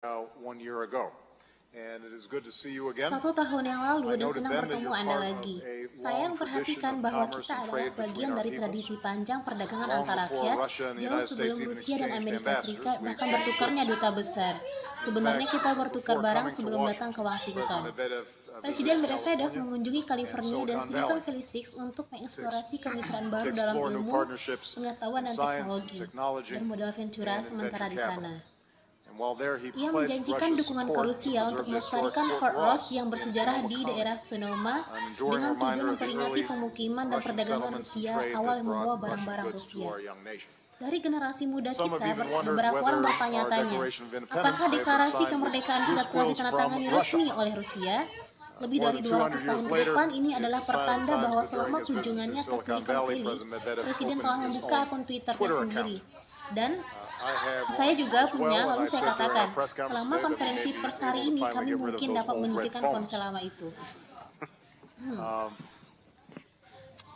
1 year ago. And it is good to see you again. 1 tahun yang lalu dan senang bertemu Anda lagi. Saya memperhatikan bahwa kita adalah bagian dari tradisi panjang perdagangan antar rakyat jauh sebelum Rusia dan Amerika Serikat bahkan bertukarnya duta besar. Sebenarnya kita bertukar barang sebelum datang ke Washington. Presiden Medvedev mengunjungi California dan Silicon Valley 6 untuk mengeksplorasi kemitraan baru dalam ilmu, pengetahuan dan teknologi, dan modal Ventura sementara di sana. Ia menjanjikan dukungan ke Rusia untuk melestarikan Fort Ross yang bersejarah di daerah Sonoma dengan tujuan memperingati pemukiman dan perdagangan Rusia awal yang membawa barang-barang Rusia. Dari generasi muda kita, beberapa orang bertanya-tanya, apakah deklarasi kemerdekaan kita telah ditandatangani resmi oleh Rusia? Lebih dari 200 tahun ke depan, ini adalah pertanda bahwa selama kunjungannya ke Silicon Valley, Presiden telah membuka akun Twitter-nya sendiri. Dan saya juga punya, lalu saya katakan, selama konferensi pers hari ini, kami mungkin dapat menyingkirkan ponsel lama itu.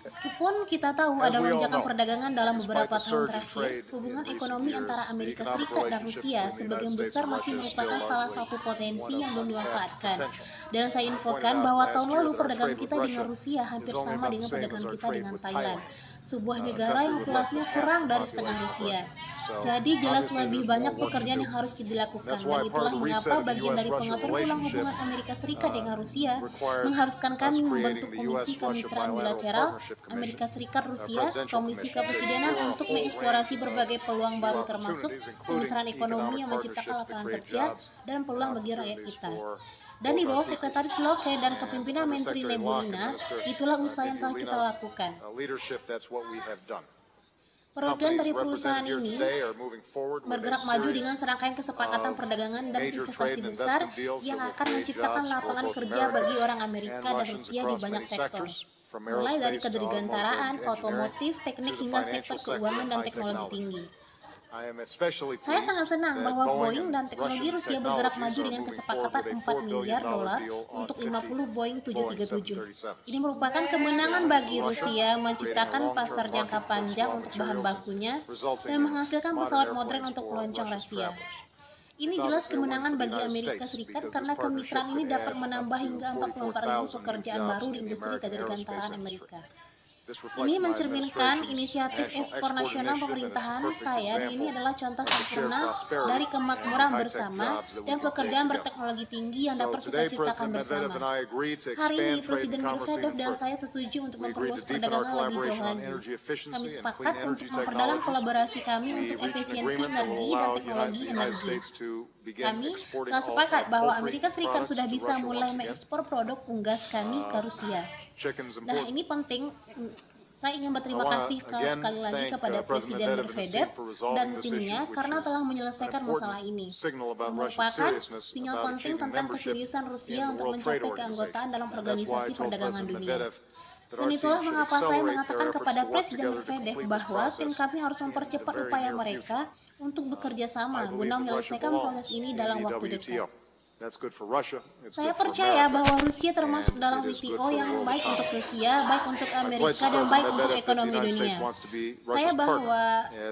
Meskipun kita tahu ada lonjakan perdagangan dalam beberapa tahun terakhir, hubungan ekonomi antara Amerika Serikat dan Rusia sebagian besar masih merupakan salah satu potensi yang belum dimanfaatkan. Dan saya infokan bahwa tahun lalu perdagangan kita dengan Rusia hampir sama dengan perdagangan kita dengan Thailand, sebuah negara yang populasinya kurang dari setengah Rusia. Jadi jelas lebih banyak pekerjaan yang harus dilakukan, dan itulah mengapa bagian dari pengatur ulang hubungan Amerika Serikat dengan Rusia mengharuskan kami membentuk Komisi Kemitraan Bilateral Amerika Serikat-Rusia, Komisi Kepresidenan untuk mengeksplorasi berbagai peluang baru termasuk kemitraan ekonomi yang menciptakan lapangan kerja dan peluang bagi rakyat kita. Dan di bawah Sekretaris Loke dan kepemimpinan Menteri Lebulina, itulah usaha yang telah kita lakukan. Perwakilan dari perusahaan ini bergerak maju dengan serangkaian kesepakatan perdagangan dan investasi besar yang akan menciptakan lapangan kerja bagi orang Amerika dan Rusia di banyak sektor, mulai dari kedirgantaraan, otomotif, teknik hingga sektor keuangan dan teknologi tinggi. Saya sangat senang bahwa Boeing dan teknologi Rusia bergerak maju dengan kesepakatan $4 miliar untuk 50 Boeing 737. Ini merupakan kemenangan bagi Rusia menciptakan pasar jangka panjang untuk bahan bakunya dan menghasilkan pesawat modern untuk pelonceng Rusia. Ini jelas kemenangan bagi Amerika Serikat karena kemitraan ini dapat menambah hingga 44.000 pekerjaan baru di industri kedirgantaraan Amerika. Ini mencerminkan inisiatif ekspor nasional pemerintahan saya, dan ini adalah contoh sempurna dari kemakmuran bersama dan pekerjaan berteknologi tinggi yang dapat kita ciptakan bersama. Hari ini, Presiden Medvedev dan saya setuju untuk memperluas perdagangan lebih jauh lagi. Kami sepakat untuk memperdalam kolaborasi kami untuk efisiensi energi dan teknologi energi. Kami telah sepakat bahwa Amerika Serikat sudah bisa mulai mengekspor produk unggas kami ke Rusia. Nah, ini penting. Saya ingin berterima kasih sekali lagi kepada Presiden Medvedev dan timnya karena telah menyelesaikan masalah ini. Merupakan sinyal penting tentang keseriusan Rusia untuk mencapai keanggotaan dalam Organisasi Perdagangan Dunia. Dan itulah mengapa saya mengatakan kepada Presiden Medvedev bahwa tim kami harus mempercepat upaya mereka untuk bekerja sama guna menyelesaikan proses ini dalam waktu dekat. Saya percaya bahwa Rusia termasuk dalam WTO yang baik untuk Rusia, baik untuk Amerika, dan baik untuk ekonomi dunia.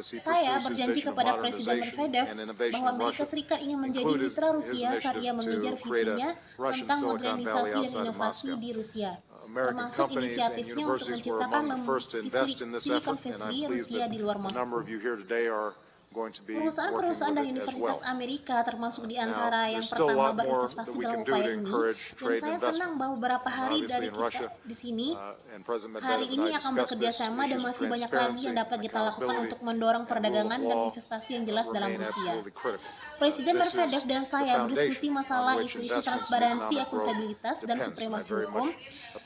Saya berjanji kepada Presiden Medvedev bahwa Amerika Serikat ingin menjadi mitra Rusia saat ia mengejar visinya tentang modernisasi dan inovasi di Rusia, termasuk inisiatifnya untuk menciptakan Silicon Valley Rusia di luar Moskow. Perusahaan-perusahaan dari Universitas Amerika termasuk di antara yang pertama berinvestasi dalam upaya ini, dan saya senang bahwa beberapa hari dari kita di sini hari ini akan bekerja sama dan masih banyak lagi yang dapat kita lakukan untuk mendorong perdagangan dan investasi yang jelas dalam Rusia. Presiden Medvedev dan saya berdiskusi masalah isu-isu transparansi, akuntabilitas, dan supremasi hukum.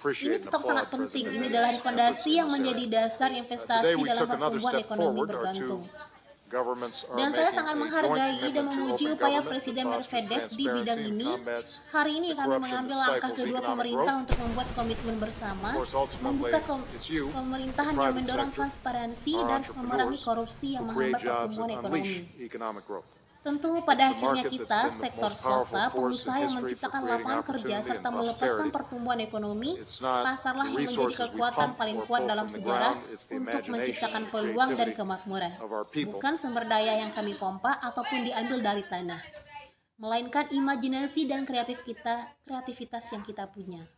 Ini tetap sangat penting. Ini adalah fondasi yang menjadi dasar investasi dalam pertumbuhan ekonomi bergantung. Dan saya sangat menghargai dan memuji upaya Presiden Medvedev di bidang ini. Hari ini kami mengambil langkah kedua pemerintah untuk membuat komitmen bersama, membuka pemerintahan yang mendorong transparansi dan memerangi korupsi yang menghambat pertumbuhan ekonomi. Tentu pada akhirnya kita, sektor swasta, pengusaha yang menciptakan lapangan kerja serta melepaskan pertumbuhan ekonomi, pasarlah yang menjadi kekuatan paling kuat dalam sejarah untuk menciptakan peluang dan kemakmuran, bukan sumber daya yang kami pompa ataupun diambil dari tanah. melainkan imajinasi dan kreativitas yang kita punya.